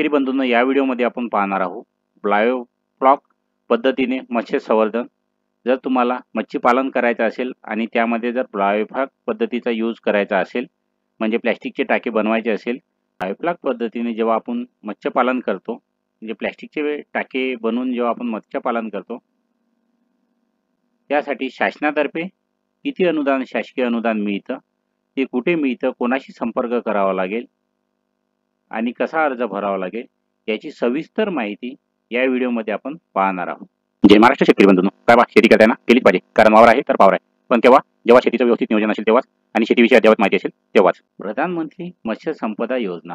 शेतकरी बंधूंनो, या व्हिडिओमध्ये आपण पाहणार आहोत बायोफ्लॉक पद्धतीने मत्स्य संवर्धन। जर तुम्हाला मच्छी पालन करायचं असेल आणि त्यामध्ये जर बायोफ्लॉक पद्धतीचा यूज करायचा असेल, म्हणजे प्लॅस्टिकचे टाके बनवायचे असेल, बायोफ्लॉक पद्धतीने जेव्हा आपण मत्स्य पालन करतो, म्हणजे प्लॅस्टिकचे टाके बनवून जेव्हा आपण मत्स्य पालन करतो, त्यासाठी शासनातर्फे किती अनुदान, शासकीय अनुदान मिळतं, ते कुठे मिळतं, कोणाशी संपर्क करावा लागेल आणि कसा अर्ज भरावा लागेल, याची सविस्तर माहिती या व्हिडिओमध्ये आपण पाहणार आहोत। जय महाराष्ट्र शेतकरी बंधूंनो, काय बा, शेती करताना केलीच पाहिजे, कारण वावर आहे तर पावर आहे, पण जेव्हा शेतीचं व्यवस्थित नियोजन असेल तेव्हाच, आणि शेतीविषयी अद्ययावत माहिती असेल तेव्हाच। प्रधानमंत्री मत्स्य संपदा योजना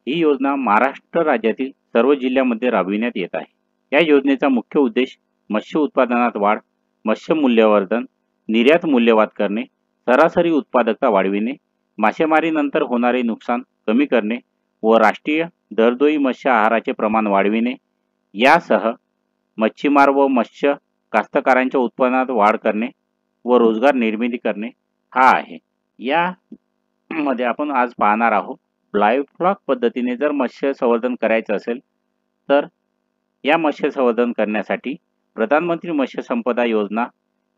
ही योजना महाराष्ट्र राज्यातील सर्व जिल्ह्यांमध्ये राबविण्यात येत आहे। या योजनेचा मुख्य उद्देश मत्स्य उत्पादनात वाढ, मत्स्य मूल्यवर्धन, निर्यात मूल्यवाढ करणे, सरासरी उत्पादकता वाढविणे, मासेमारीनंतर होणारे नुकसान कमी करणे व राष्ट्रीय दरडोई मत्स्य आहाराचे प्रमाण वाढविणे यासह मच्छीमार व मत्स्य कास्तकारांच्या उत्पन्नात वाढ करणे व रोजगार निर्मिती करणे हा आहे। या मध्ये आपण आज पाहणार आहोत बायोफ्लॉक पद्धतीने जर मत्स्य संवर्धन करायचं असेल तर या मत्स्य संवर्धन करण्यासाठी प्रधानमंत्री मत्स्य संपदा योजना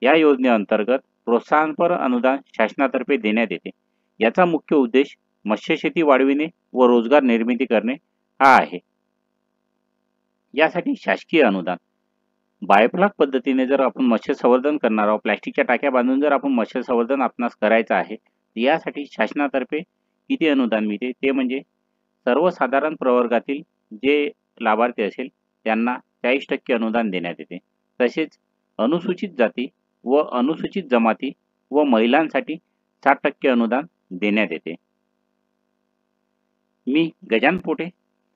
या योजनेअंतर्गत प्रोत्साहनपर अनुदान शासनातर्फे देण्यात येते। याचा मुख्य उद्देश मत्स्यशेती वाढविणे व रोजगार निर्मिती करणे हा आहे। यासाठी शासकीय अनुदान बायोफ्लॉक पद्धतीने जर आपण मत्स्य संवर्धन करणार आहोत, प्लॅस्टिकच्या टाक्या बांधून जर आपण मत्स्य संवर्धन आपणास करायचं आहे, यासाठी शासनातर्फे किती अनुदान मिळते, ते म्हणजे सर्वसाधारण प्रवर्गातील जे लाभार्थी असेल त्यांना 40% अनुदान देण्यात येते। तसेच अनुसूचित जाती व अनुसूचित जमाती व महिलांसाठी 60% अनुदान देण्यात येते। मी गजानन पोटे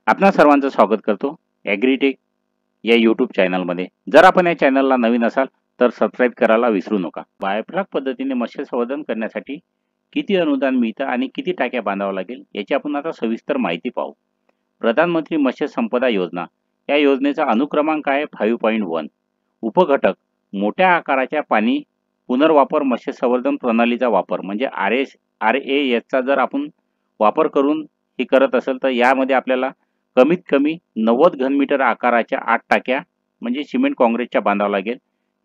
आपणा सर्वांचं स्वागत करतो ॲग्रीटेक या यूट्यूब चॅनलमध्ये। जर आपण या चॅनलला नवीन असाल तर सबस्क्राईब करायला विसरू नका। बायोफ्लॉक पद्धतीने मत्स्य संवर्धन करण्यासाठी किती अनुदान मिळतं आणि किती टाक्या बांधावं लागेल याची आपण आता सविस्तर माहिती पाहू। प्रधानमंत्री मत्स्य संपदा योजना या योजनेचा अनुक्रमांक आहे 5.1। उपघटक मोठ्या आकाराच्या पाणी पुनर्वापर मत्स्य संवर्धन प्रणालीचा वापर, म्हणजे RAS चा जर आपण वापर करून हे करत असेल तर यामध्ये आपल्याला कमीत कमी 90 घनमीटर आकाराच्या 8 टाक्या म्हणजे सिमेंट काँक्रीटच्या बांधावं लागेल।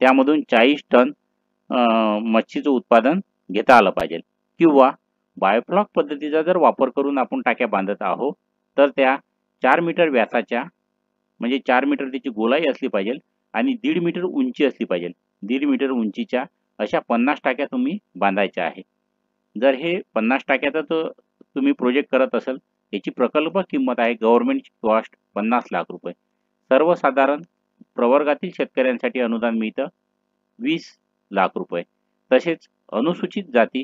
त्यामधून 40 टन मच्छीचं उत्पादन घेता आलं पाहिजे। किंवा बायोफ्लॉक पद्धतीचा जर वापर करून आपण टाक्या बांधत आहोत तर त्या 4 मीटर व्यासाच्या, म्हणजे 4 मीटर त्याची गोलाई असली पाहिजे आणि 1.5 मीटर उंची असली पाहिजे। 1.5 मीटर उंचीच्या अशा 50 टाक्या तुम्ही बांधायच्या आहे। जर हे 50 टाक्याचा तुम्ही प्रोजेक्ट करत असाल, याची प्रकल्प किंमत आहे गव्हर्नमेंट कॉस्ट 50 लाख रुपये। सर्वसाधारण प्रवर्गातील शेतकऱ्यांसाठी अनुदान मिळतं 20 लाख रुपये। तसेच अनुसूचित जाती,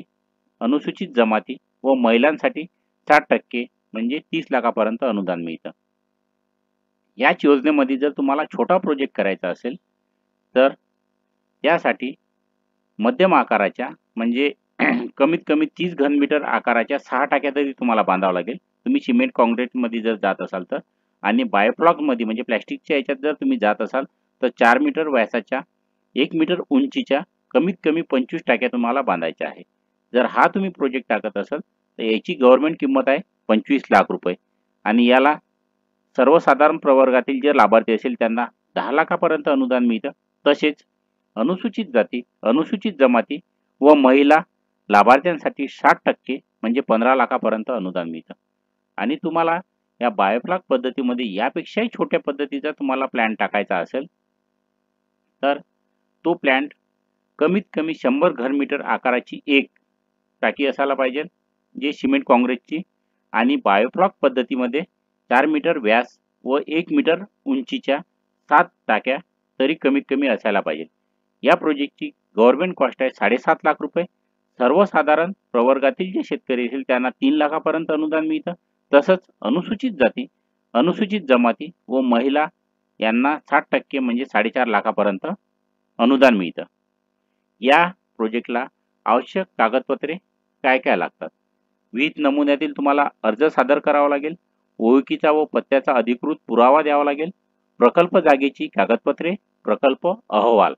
अनुसूचित जमाती व महिलांसाठी 60% म्हणजे 30 लाखापर्यंत अनुदान मिळतं। याच योजनेमध्ये जर तुम्हाला छोटा प्रोजेक्ट करायचा असेल तर त्यासाठी मध्यम आकाराच्या, म्हणजे कमीत कमी 30 घनमीटर आकाराच्या 6 टाक्या तरी तुम्हाला बांधावं लागेल। तुम्ही सिमेंट काँक्रीटमध्ये जर जात असाल तर, आणि बायोफ्लॉकमध्ये म्हणजे प्लॅस्टिकच्या याच्यात जर तुम्ही जात असाल तर 4 मीटर व्यासाच्या 1 मीटर उंचीच्या कमीत कमी 25 टाक्या तुम्हाला बांधायच्या आहे। जर हा तुम्ही प्रोजेक्ट टाकत असाल तर याची गव्हर्नमेंट किंमत आहे 25 लाख रुपये आणि याला सर्वसाधारण प्रवर्गातील जे लाभार्थी असेल त्यांना 10 लाखापर्यंत अनुदान मिळतं। तसेच अनुसूचित जाती, अनुसूचित जमाती व महिला लाभार्थ्यांसाठी 60% म्हणजे 15 लाखापर्यंत अनुदान मिळतं। आणि तुम्हाला या बायोफ्लॉक पद्धतीमध्ये यापेक्षाही छोट्या पद्धतीचा तुम्हाला प्लॅन टाकायचा असेल तर तो प्लॅन कमीत कमी 100 घनमीटर आकाराची एक टाकी असायला पाहिजे, जे सिमेंट काँक्रीटची, आणि बायोफ्लॉक पद्धतीमध्ये 4 मीटर व्यास व 1 मीटर उंचीच्या 7 टाक्या तरी कमीत कमी असायला पाहिजे। या प्रोजेक्टची गव्हर्नमेंट कॉस्ट आहे 7.5 लाख रुपये। सर्वसाधारण प्रवर्गातील जे शेतकरी असेल त्यांना 3 लाखापर्यंत अनुदान मिळतं। तसंच अनुसूचित जाती, अनुसूचित जमाती व महिला यांना 60% म्हणजे 4.5 लाखापर्यंत अनुदान मिळतं। या प्रोजेक्टला आवश्यक कागदपत्रे काय काय लागतात? विहित नमुन्यातील तुम्हाला अर्ज सादर करावा लागेल, ओळखीचा व पत्त्याचा अधिकृत पुरावा द्यावा लागेल, प्रकल्प जागेची कागदपत्रे, प्रकल्प अहवाल।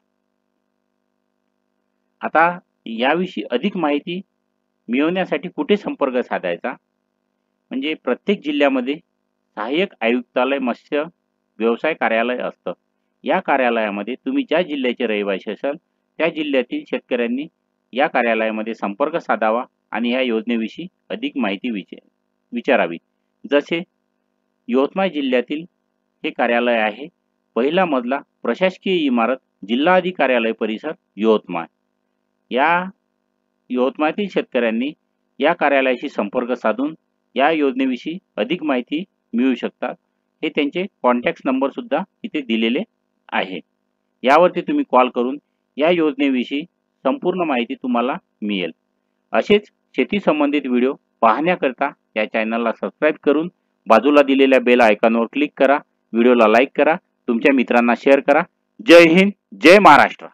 आता याविषयी अधिक माहिती मिळवण्यासाठी कुठे संपर्क साधायचा? म्हणजे प्रत्येक जिल्ह्यामध्ये सहाय्यक आयुक्तालय मत्स्य व्यवसाय कार्यालय असतं. या कार्यालयामध्ये तुम्ही ज्या जिल्ह्याचे रहिवासी असाल त्या जिल्ह्यातील शेतकऱ्यांनी या कार्यालयामध्ये संपर्क साधावा आणि या योजनेविषयी अधिक माहिती विचारावी. जसे यवतमाळ जिल्ह्यातील हे कार्यालय आहे. पहिला मजला, प्रशासकीय इमारत, जिल्हाधिकारी कार्यालय परिसर, यवतमाळ. या यवतमाळतील शेतकऱ्यांनी या कार्यालयाशी संपर्क साधून या योजनेविषयी अधिक माहिती मिळवू शकतात. हे त्यांचे कॉन्टॅक्ट नंबर सुद्धा इथे दिलेले आहे. यावरती तुम्ही कॉल करून या योजनेविषयी संपूर्ण माहिती तुम्हाला मिळेल. असेच शेती संबंधित व्हिडिओ पाहण्याकरता या चॅनलला सबस्क्राईब करून बाजूला दिलेल्या बेल आयकॉनवर क्लिक करा. व्हिडिओला लाईक करा, तुमच्या मित्रांना शेअर करा. जय हिंद, जय महाराष्ट्र.